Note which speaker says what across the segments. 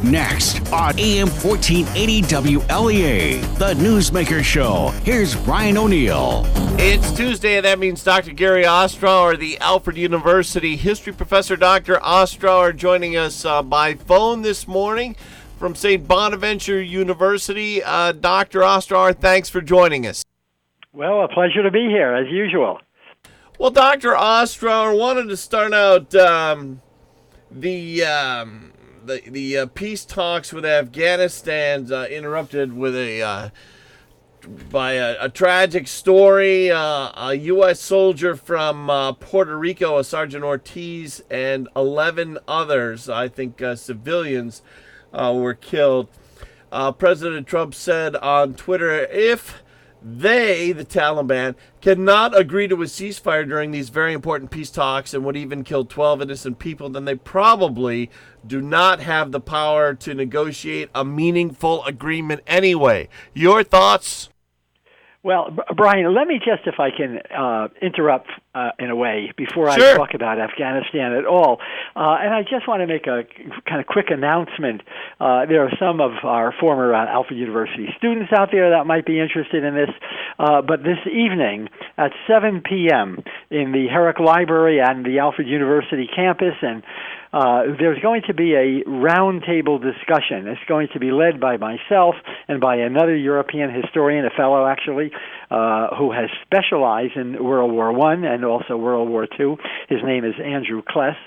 Speaker 1: Next on AM 1480 WLEA, the Newsmaker Show. Here's Brian O'Neill.
Speaker 2: It's Tuesday, and that means Dr. Gary Ostrower, the Alfred University history professor. Dr. Ostrower joining us by phone this morning from St. Bonaventure University. Dr. Ostrower, thanks for joining us.
Speaker 3: Well, a pleasure to be here, as usual.
Speaker 2: Well, Dr. Ostrower, wanted to start out the peace talks with Afghanistan's interrupted with by a tragic story. A U.S. soldier from Puerto Rico, a Sergeant Ortiz, and 11 others, I think civilians, were killed. President Trump said on Twitter, if they, the Taliban, cannot agree to a ceasefire during these very important peace talks and would even kill 12 innocent people, then they probably do not have the power to negotiate a meaningful agreement anyway. Your thoughts?
Speaker 3: Well, Brian, let me just, if I can interrupt in a way before
Speaker 2: Sure.
Speaker 3: I talk about Afghanistan at all. And I just want to make a kind of quick announcement. There are some of our former Alfred University students out there that might be interested in this. But this evening at 7 p.m. in the Herrick Library and the Alfred University campus, and there's going to be a roundtable discussion. It's going to be led by myself and by another European historian, a fellow actually, who has specialized in World War I and also World War II. His name is Andrew Kless.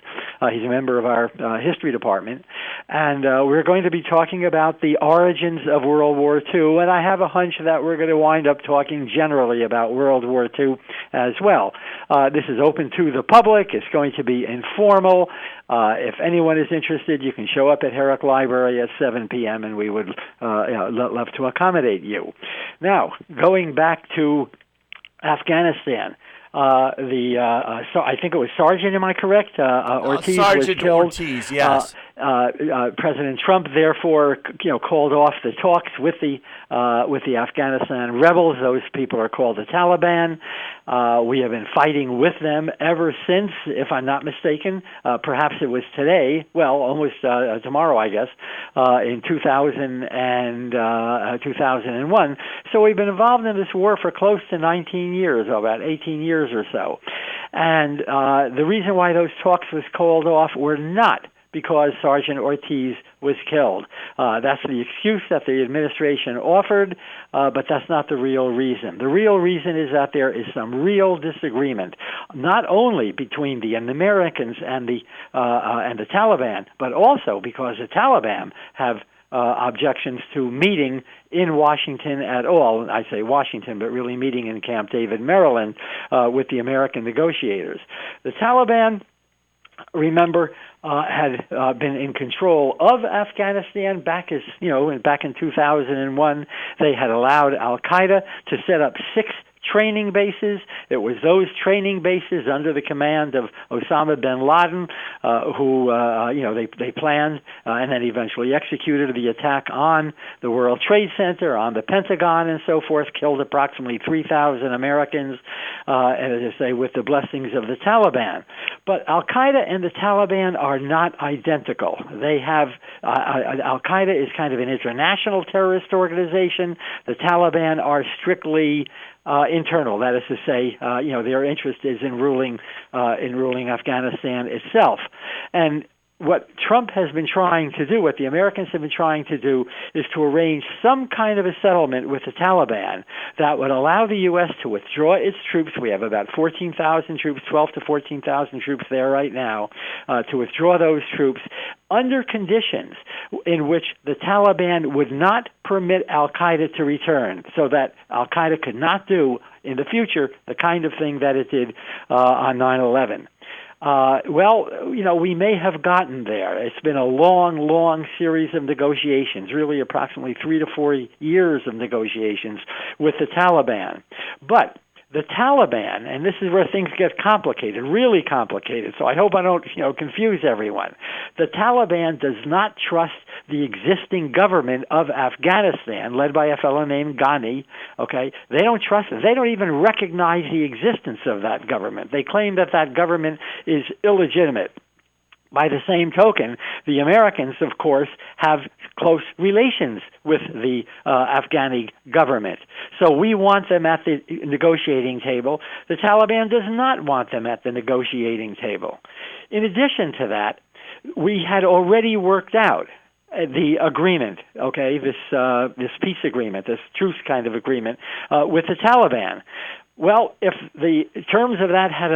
Speaker 3: He's a member of our history department. And we're going to be talking about the origins of World War II, and I have a hunch that we're going to wind up talking generally about World War II as well. This is open to the public. It's going to be informal. If anyone is interested, you can show up at Herrick Library at 7 p.m., and we would love to accommodate you. Now, going back to Afghanistan, so I think it was Sergeant, am I correct? Ortiz
Speaker 2: Sergeant
Speaker 3: was killed.
Speaker 2: Ortiz, yes.
Speaker 3: President Trump, therefore, called off the talks with the Afghanistan rebels. Those people are called the Taliban. We have been fighting with them ever since, if I'm not mistaken. Perhaps it was today. Well, almost tomorrow, I guess. In 2001. So we've been involved in this war for close to 19 years, about 18 years or so. And the reason why those talks was called off were not because Sergeant Ortiz was killed. That's the excuse that the administration offered, but that's not the real reason. The real reason is that there is some real disagreement, not only between the Americans and the Taliban, but also because the Taliban have objections to meeting in Washington at all. I say Washington, but really meeting in Camp David, Maryland, with the American negotiators. The Taliban, remember, had been in control of Afghanistan back in 2001. They had allowed Al-Qaeda to set up 6 training bases. It was those training bases under the command of Osama bin Laden who they planned and then eventually executed the attack on the World Trade Center, on the Pentagon, and so forth, killed approximately 3,000 Americans, and as I say, with the blessings of the Taliban. But Al-Qaeda and the Taliban are not identical. They have Al-Qaeda is kind of an international terrorist organization. The Taliban are strictly internal. That is to say, their interest is in ruling Afghanistan itself. And what Trump has been trying to do, what the Americans have been trying to do, is to arrange some kind of a settlement with the Taliban that would allow the U.S. to withdraw its troops. We have about 14,000 troops, 12 to 14,000 troops there right now, to withdraw those troops under conditions in which the Taliban would not permit Al-Qaeda to return, so that Al-Qaeda could not do in the future the kind of thing that it did on 9/11. We may have gotten there. It's been a long, long series of negotiations, really approximately 3 to 4 years of negotiations with the Taliban. But the Taliban, and this is where things get complicated, really complicated, so I hope I don't, confuse everyone. The Taliban does not trust the existing government of Afghanistan, led by a fellow named Ghani, okay? They don't trust it. They don't even recognize the existence of that government. They claim that that government is illegitimate. By the same token, the Americans, of course, have close relations with the Afghani government. So we want them at the negotiating table. The Taliban does not want them at the negotiating table. In addition to that, we had already worked out the agreement, okay, this peace agreement, this truce kind of agreement with the Taliban. Well, if the terms of that had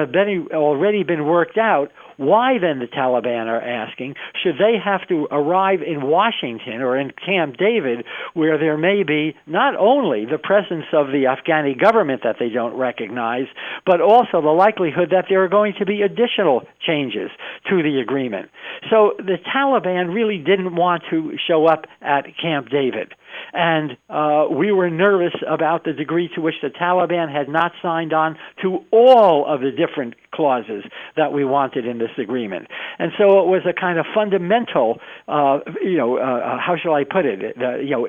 Speaker 3: already been worked out, why then, the Taliban are asking, should they have to arrive in Washington or in Camp David, where there may be not only the presence of the Afghani government that they don't recognize, but also the likelihood that there are going to be additional changes to the agreement? So the Taliban really didn't want to show up at Camp David. And we were nervous about the degree to which the Taliban had not signed on to all of the different clauses that we wanted in this agreement. And so it was a kind of fundamental, how shall I put it?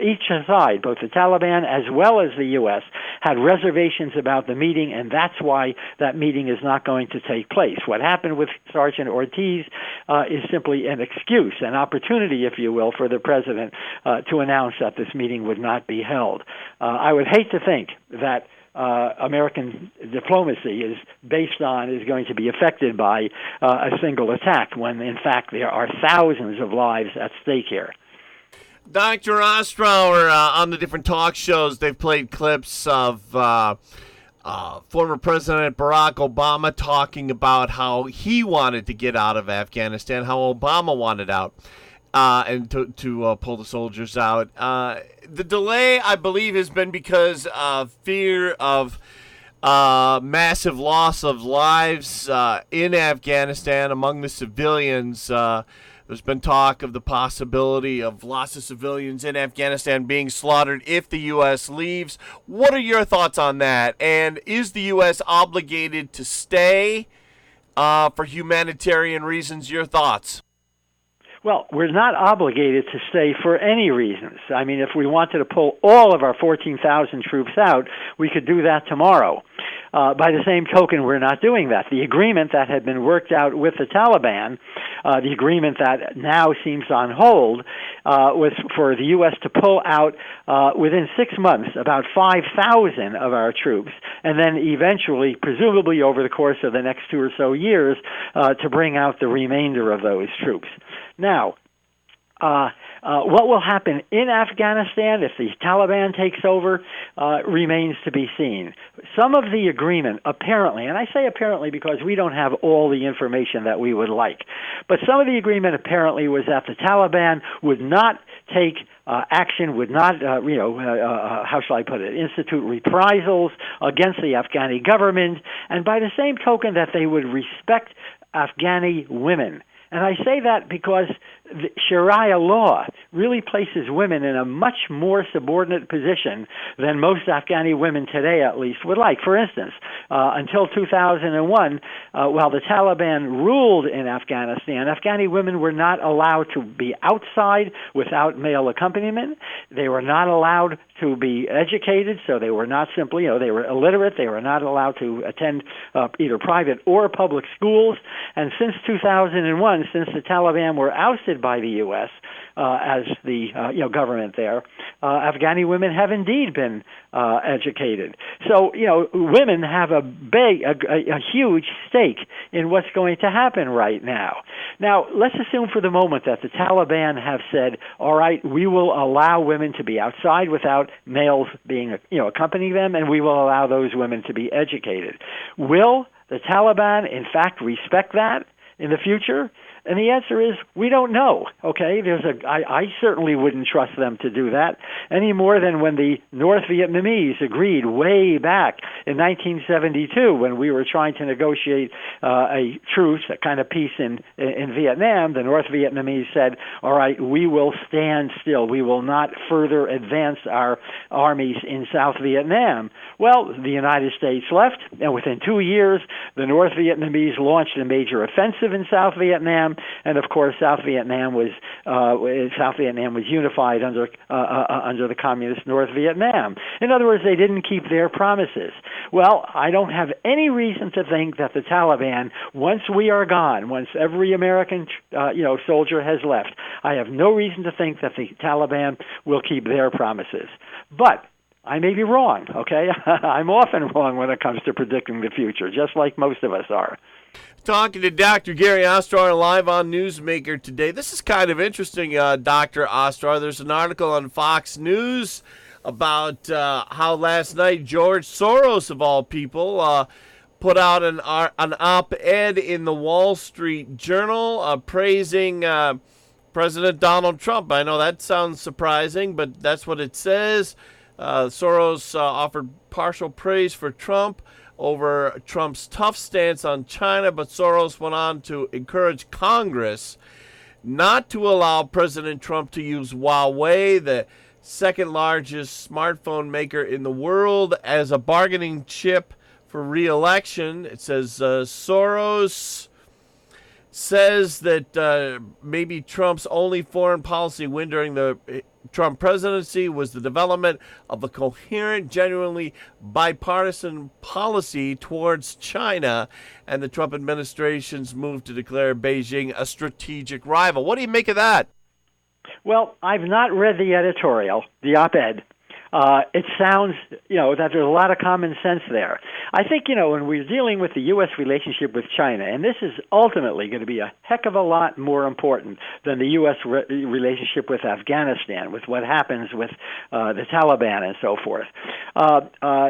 Speaker 3: Each side, both the Taliban as well as the U.S., had reservations about the meeting, and that's why that meeting is not going to take place. What happened with Sergeant Ortiz is simply an excuse, an opportunity, if you will, for the president to announce that this meeting would not be held. I would hate to think that American diplomacy is going to be affected by a single attack, when in fact there are thousands of lives at stake here.
Speaker 2: Dr. Ostrower, on the different talk shows, they've played clips of former President Barack Obama talking about how he wanted to get out of Afghanistan, how Obama wanted out. And to pull the soldiers out. The delay, I believe, has been because of fear of massive loss of lives in Afghanistan among the civilians. There's been talk of the possibility of lots of civilians in Afghanistan being slaughtered if the U.S. leaves. What are your thoughts on that? And is the U.S. obligated to stay for humanitarian reasons? Your thoughts?
Speaker 3: Well, we're not obligated to stay for any reasons. I mean, if we wanted to pull all of our 14,000 troops out, we could do that tomorrow. By the same token, we're not doing that. The agreement that had been worked out with the Taliban, the agreement that now seems on hold, was for the U.S. to pull out within 6 months about 5,000 of our troops, and then eventually, presumably over the course of the next 2 or so years, to bring out the remainder of those troops. Now, what will happen in Afghanistan if the Taliban takes over remains to be seen. Some of the agreement, apparently, and I say apparently because we don't have all the information that we would like, but some of the agreement apparently was that the Taliban would not take action, would not, how shall I put it, institute reprisals against the Afghani government, and by the same token that they would respect Afghani women. And I say that because the Sharia law really places women in a much more subordinate position than most Afghani women today, at least, would like. For instance, until 2001, while the Taliban ruled in Afghanistan, Afghani women were not allowed to be outside without male accompaniment. They were not allowed to be educated, so they were not simply, they were illiterate. They were not allowed to attend either private or public schools. And since 2001, since the Taliban were ousted by the U.S. As the government there, Afghani women have indeed been educated. So women have a huge stake in what's going to happen right now. Now let's assume for the moment that the Taliban have said, all right, we will allow women to be outside without males being accompanying them, and we will allow those women to be educated. Will the Taliban in fact respect that in the future? And the answer is, we don't know, okay? I certainly wouldn't trust them to do that any more than when the North Vietnamese agreed way back in 1972 when we were trying to negotiate a truce, a kind of peace in Vietnam. The North Vietnamese said, all right, we will stand still. We will not further advance our armies in South Vietnam. Well, the United States left, and within 2 years, the North Vietnamese launched a major offensive in South Vietnam. Vietnam, and of course South Vietnam was unified under the communist North Vietnam. In other words, they didn't keep their promises. Well, I don't have any reason to think that the Taliban, once we are gone, once every American soldier has left, I have no reason to think that the Taliban will keep their promises. But I may be wrong, okay? I'm often wrong when it comes to predicting the future, just like most of us are.
Speaker 2: Talking to Dr. Gary Ostrower live on Newsmaker today. This is kind of interesting, Dr. Ostrower. There's an article on Fox News about how last night George Soros, of all people, put out an op-ed in the Wall Street Journal praising President Donald Trump. I know that sounds surprising, but that's what it says. Soros offered partial praise for Trump over Trump's tough stance on China, but Soros went on to encourage Congress not to allow President Trump to use Huawei, the second largest smartphone maker in the world, as a bargaining chip for re-election. It says Soros says that maybe Trump's only foreign policy win during the Trump presidency was the development of a coherent, genuinely bipartisan policy towards China and the Trump administration's move to declare Beijing a strategic rival. What do you make of that?
Speaker 3: Well, I've not read the editorial, the op-ed. It sounds, that there's a lot of common sense there. I think, when we're dealing with the U.S. relationship with China, and this is ultimately going to be a heck of a lot more important than the U.S. relationship with Afghanistan, with what happens with the Taliban and so forth.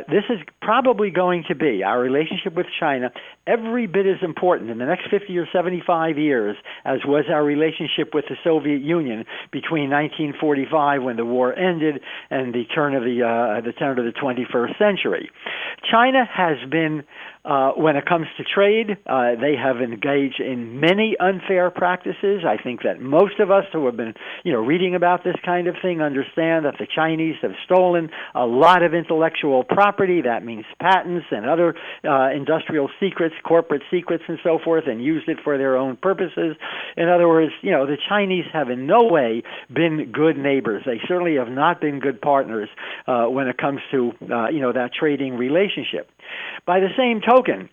Speaker 3: This is probably going to be, our relationship with China, every bit as important in the next 50 or 75 years as was our relationship with the Soviet Union between 1945, when the war ended, and the turn of the 21st century. China has been, when it comes to trade, they have engaged in many unfair practices. I think that most of us who have been, reading about this kind of thing understand that the Chinese have stolen a lot of intellectual property. That means patents and other industrial secrets, corporate secrets, and so forth, and used it for their own purposes. In other words, the Chinese have in no way been good neighbors. They certainly have not been good partners when it comes to, that trading relationship. By the same token,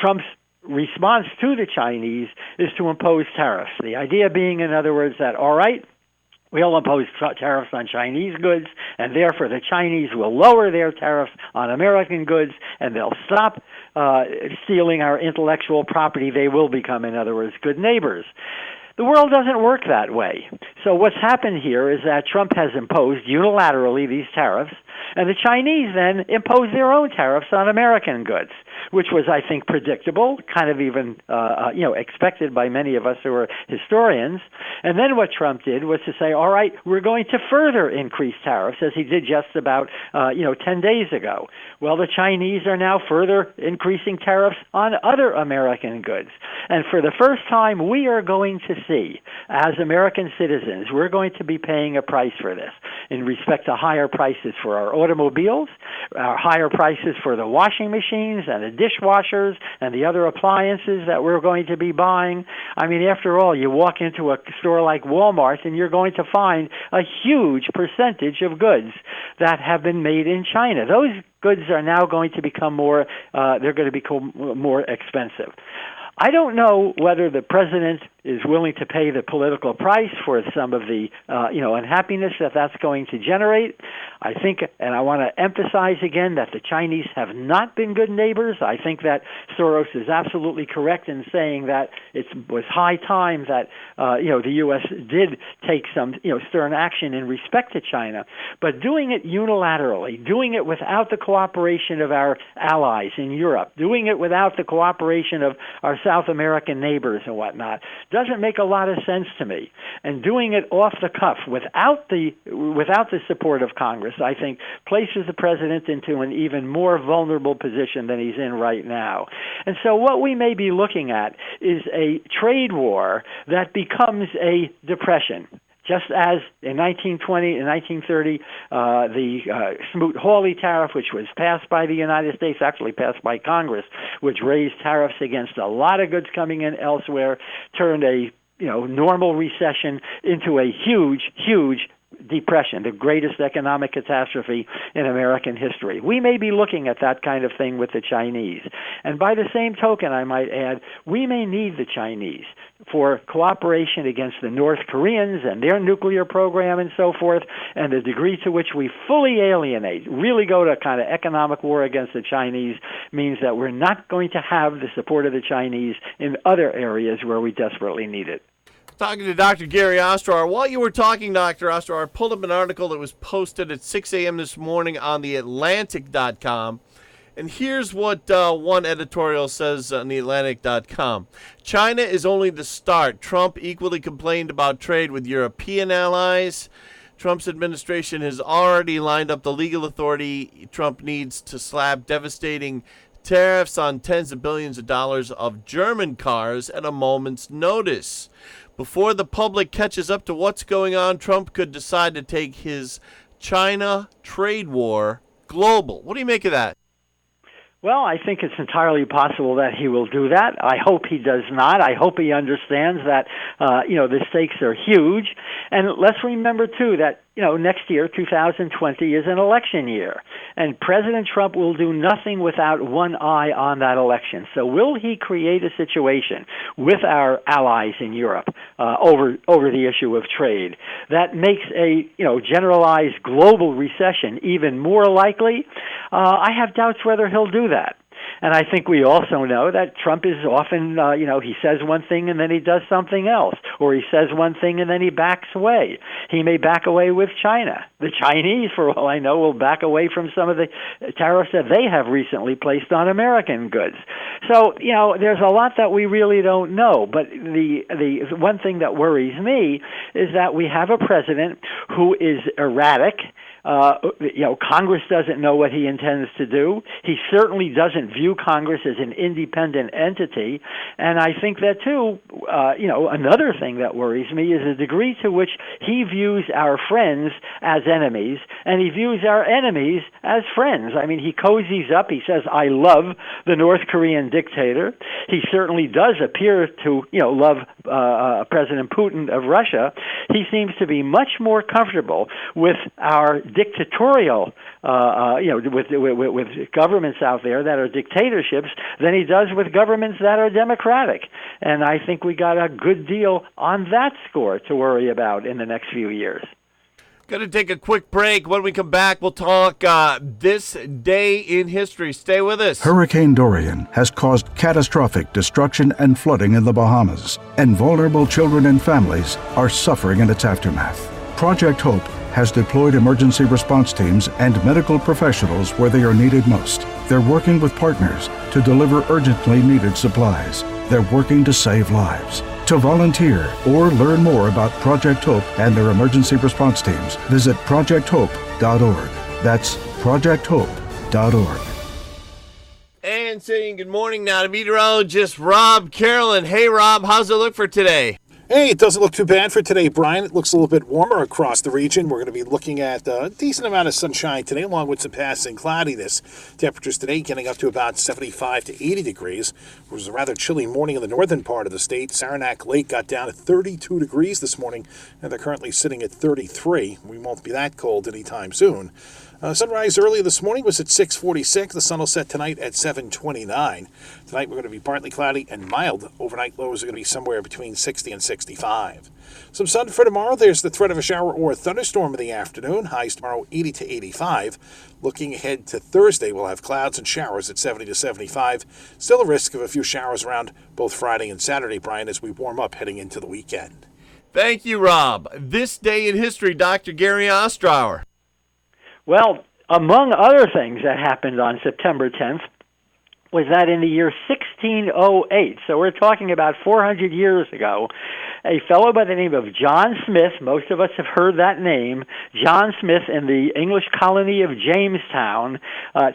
Speaker 3: Trump's response to the Chinese is to impose tariffs. The idea being, in other words, that, all right, we'll impose tariffs on Chinese goods, and therefore the Chinese will lower their tariffs on American goods, and they'll stop stealing our intellectual property. They will become, in other words, good neighbors. The world doesn't work that way. So what's happened here is that Trump has imposed unilaterally these tariffs, and the Chinese then imposed their own tariffs on American goods, which was, I think, predictable, kind of even, expected by many of us who are historians. And then what Trump did was to say, all right, we're going to further increase tariffs, as he did just about, 10 days ago. Well, the Chinese are now further increasing tariffs on other American goods. And for the first time, we are going to see, as American citizens, we're going to be paying a price for this in respect to higher prices for our automobiles, higher prices for the washing machines and the dishwashers and the other appliances that we're going to be buying. I mean, after all, you walk into a store like Walmart and you're going to find a huge percentage of goods that have been made in China. Those goods are now going to become more expensive. I don't know whether the president is willing to pay the political price for some of the, unhappiness that that's going to generate. I think, and I want to emphasize again, that the Chinese have not been good neighbors. I think that Soros is absolutely correct in saying that it was high time that, the U.S. did take some, stern action in respect to China. But doing it unilaterally, doing it without the cooperation of our allies in Europe, doing it without the cooperation of our South American neighbors and whatnot, doesn't make a lot of sense to me. And doing it off the cuff without the support of Congress, I think, places the president into an even more vulnerable position than he's in right now. And so what we may be looking at is a trade war that becomes a depression. Just as in 1920 and 1930, the Smoot-Hawley tariff, which was passed by the United States, actually passed by Congress, which raised tariffs against a lot of goods coming in elsewhere, turned a normal recession into a huge depression, the greatest economic catastrophe in American history. We may be looking at that kind of thing with the Chinese. And by the same token, I might add, we may need the Chinese for cooperation against the North Koreans and their nuclear program and so forth, and the degree to which we fully alienate, really go to kind of economic war against the Chinese means that we're not going to have the support of the Chinese in other areas where we desperately need it.
Speaker 2: Talking to Dr. Gary Ostrower. While you were talking, Dr. Ostrower, I pulled up an article that was posted at 6 a.m. this morning on theatlantic.com. And here's what one editorial says on theatlantic.com. China is only the start. Trump equally complained about trade with European allies. Trump's administration has already lined up the legal authority Trump needs to slap devastating tariffs on tens of billions of dollars of German cars at a moment's notice. Before the public catches up to what's going on, Trump could decide to take his China trade war global. What do you make of that?
Speaker 3: Well, I think it's entirely possible that he will do that. I hope he does not. I hope he understands that, the stakes are huge. And let's remember, too, that, next year, 2020, is an election year. And President Trump will do nothing without one eye on that election. So will he create a situation with our allies in Europe over the issue of trade that makes a, generalized global recession even more likely? I have doubts whether he'll do that. And I think we also know that Trump is often, he says one thing and then he does something else, or he says one thing and then he backs away. He may back away with China. The Chinese, for all I know, will back away from some of the tariffs that they have recently placed on American goods. So, there's a lot that we really don't know. But the one thing that worries me is that we have a president who is erratic. Congress doesn't know what he intends to do. He certainly doesn't view Congress as an independent entity. And I think that, too, another thing that worries me is the degree to which he views our friends as enemies, and he views our enemies as friends. I mean, he cozies up. He says, I love the North Korean dictator. He certainly does appear to, love President Putin of Russia. He seems to be much more comfortable with our dictatorial, with governments out there that are dictatorships than he does with governments that are democratic. And I think we got a good deal on that score to worry about in the next few years.
Speaker 2: Going to take a quick break. When we come back, we'll talk this day in history. Stay with us.
Speaker 4: Hurricane Dorian has caused catastrophic destruction and flooding in the Bahamas, and vulnerable children and families are suffering in its aftermath. Project Hope has deployed emergency response teams and medical professionals where they are needed most. They're working with partners to deliver urgently needed supplies. They're working to save lives. To volunteer or learn more about Project Hope and their emergency response teams, visit projecthope.org. That's projecthope.org.
Speaker 2: And saying good morning now to meteorologist Rob Carolyn. Hey, Rob, how's it look for today?
Speaker 5: Hey, it doesn't look too bad for today, Brian. It looks a little bit warmer across the region. We're going to be looking at a decent amount of sunshine today, along with some passing cloudiness. Temperatures today getting up to about 75 to 80 degrees. It was a rather chilly morning in the northern part of the state. Saranac Lake got down to 32 degrees this morning, and they're currently sitting at 33. We won't be that cold anytime soon. Sunrise early this morning was at 6:46. The sun will set tonight at 7:29. Tonight we're going to be partly cloudy and mild. Overnight lows are going to be somewhere between 60 and 65. Some sun for tomorrow. There's the threat of a shower or a thunderstorm in the afternoon. Highs tomorrow 80 to 85. Looking ahead to Thursday, we'll have clouds and showers at 70 to 75. Still a risk of a few showers around both Friday and Saturday, Brian, as we warm up heading into the weekend.
Speaker 2: Thank you, Rob. This day in history, Dr. Gary Ostrower.
Speaker 3: Well, among other things that happened on September 10th was that in the year 1608, so we're talking about 400 years ago, a fellow by the name of John Smith, most of us have heard that name, John Smith in the English colony of Jamestown,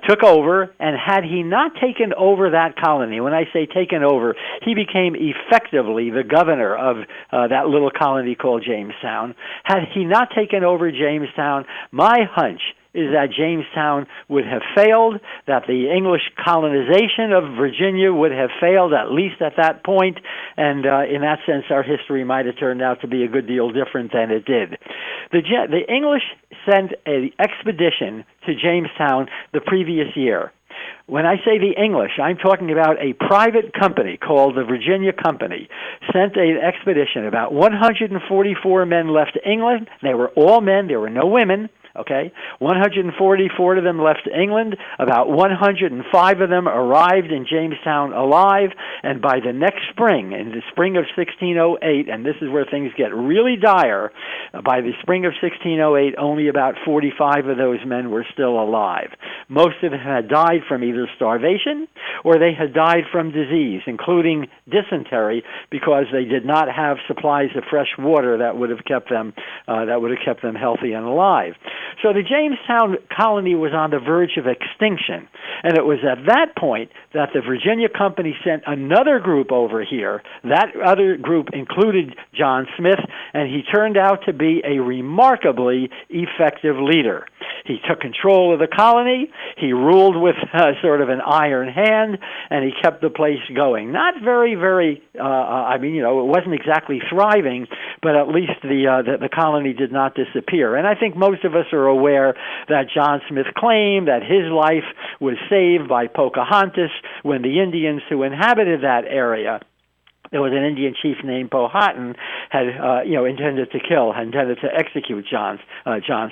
Speaker 3: took over, and had he not taken over that colony, when I say taken over, he became effectively the governor of that little colony called Jamestown. Had he not taken over Jamestown, my hunch is that Jamestown would have failed, that the English colonization of Virginia would have failed, at least at that point, and in that sense, our history might have turned out to be a good deal different than it did. The English sent an expedition to Jamestown the previous year. When I say the English, I'm talking about a private company called the Virginia Company, sent an expedition. About 144 men left England. They were all men. There were no women. Okay, 144 of them left England. About 105 of them arrived in Jamestown alive. And by the next spring, in the spring of 1608, and this is where things get really dire, by the spring of 1608, only about 45 of those men were still alive. Most of them had died from either starvation or they had died from disease, including dysentery, because they did not have supplies of fresh water that would have kept them healthy and alive. So the Jamestown colony was on the verge of extinction, and it was at that point that the Virginia Company sent another group over here. That other group included John Smith, and he turned out to be a remarkably effective leader. He took control of the colony, he ruled with sort of an iron hand, and he kept the place going. Not very, it wasn't exactly thriving, but at least the colony did not disappear. And I think most of us are aware that John Smith claimed that his life was saved by Pocahontas when the Indians who inhabited that area, there was an Indian chief named Powhatan, had intended to execute John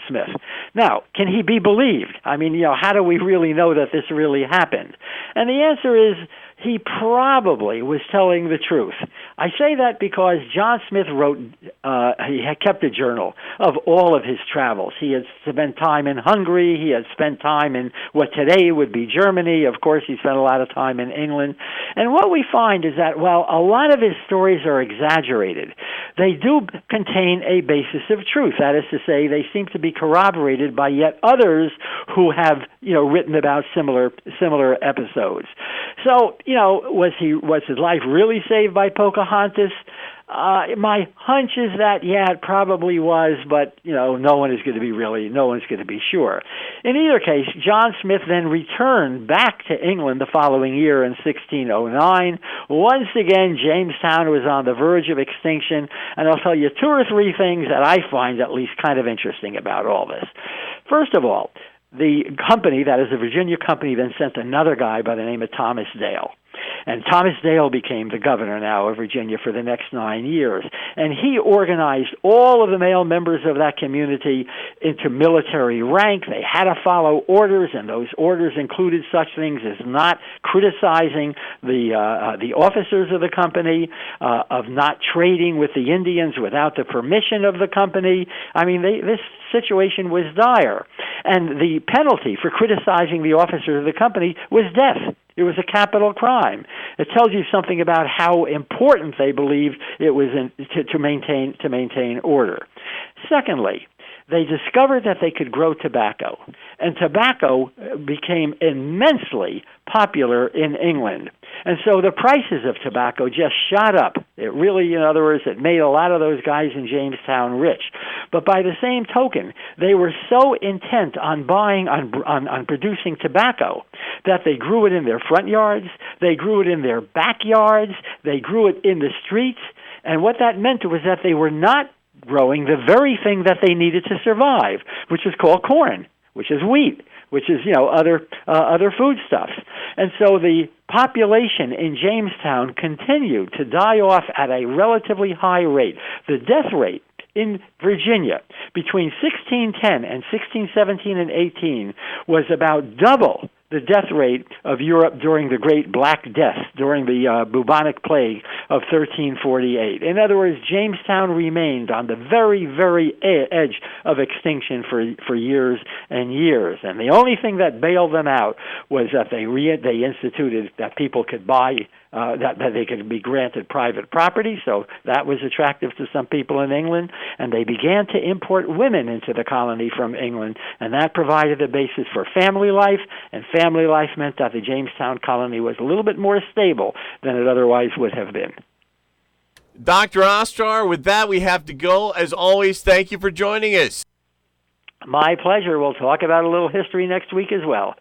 Speaker 3: Smith. Now, can he be believed? I mean, how do we really know that this really happened? And the answer is he probably was telling the truth. I say that because John Smith he had kept a journal of all of his travels. He had spent time in Hungary. He had spent time in what today would be Germany. Of course, he spent a lot of time in England. And what we find is that while a lot of his stories are exaggerated, they do contain a basis of truth. That is to say, they seem to be corroborated by yet others who have, written about similar episodes. So, was his life really saved by Pocahontas? My hunch is that, it probably was, but, no one is going to be sure. In either case, John Smith then returned back to England the following year in 1609. Once again, Jamestown was on the verge of extinction, and I'll tell you two or three things that I find at least kind of interesting about all this. First of all, the company, that is the Virginia Company, then sent another guy by the name of Thomas Dale. And Thomas Dale became the governor now of Virginia for the next 9 years. And he organized all of the male members of that community into military rank. They had to follow orders, and those orders included such things as not criticizing the officers of the company, of not trading with the Indians without the permission of the company. I mean, this situation was dire. And the penalty for criticizing the officers of the company was death. It was a capital crime. It tells you something about how important they believed it was to maintain order. Secondly, they discovered that they could grow tobacco, and tobacco became immensely popular in England. And so the prices of tobacco just shot up. It really, in other words, it made a lot of those guys in Jamestown rich. But by the same token, they were so intent on on producing tobacco that they grew it in their front yards, they grew it in their backyards, they grew it in the streets. And what that meant was that they were not growing the very thing that they needed to survive, which is called corn, which is wheat, which is other foodstuffs. And so the population in Jamestown continued to die off at a relatively high rate. The death rate in Virginia between 1610 and 1617 and 18 was about double the death rate of Europe during the Great Black Death, during the bubonic plague of 1348. In other words, Jamestown remained on the very, very edge of extinction for years and years. And the only thing that bailed them out was that they instituted that people could buy that they could be granted private property, so that was attractive to some people in England, and they began to import women into the colony from England, and that provided a basis for family life, and family life meant that the Jamestown colony was a little bit more stable than it otherwise would have been.
Speaker 2: Dr. Ostrower, with that, we have to go. As always, thank you for joining us.
Speaker 3: My pleasure. We'll talk about a little history next week as well.